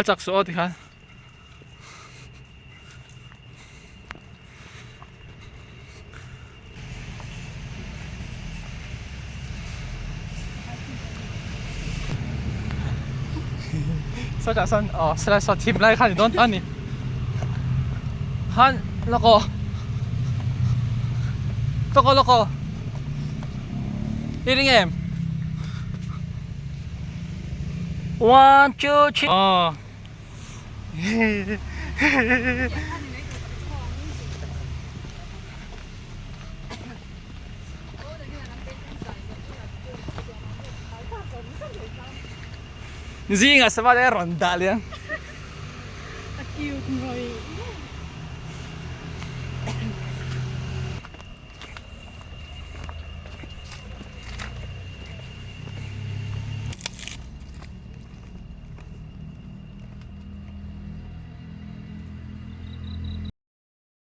chak suot khan sao chả san sẽ sao team lại khan don anh han loko hearing em 1 2 3 Zinga sa vale ronda yan. Cute mo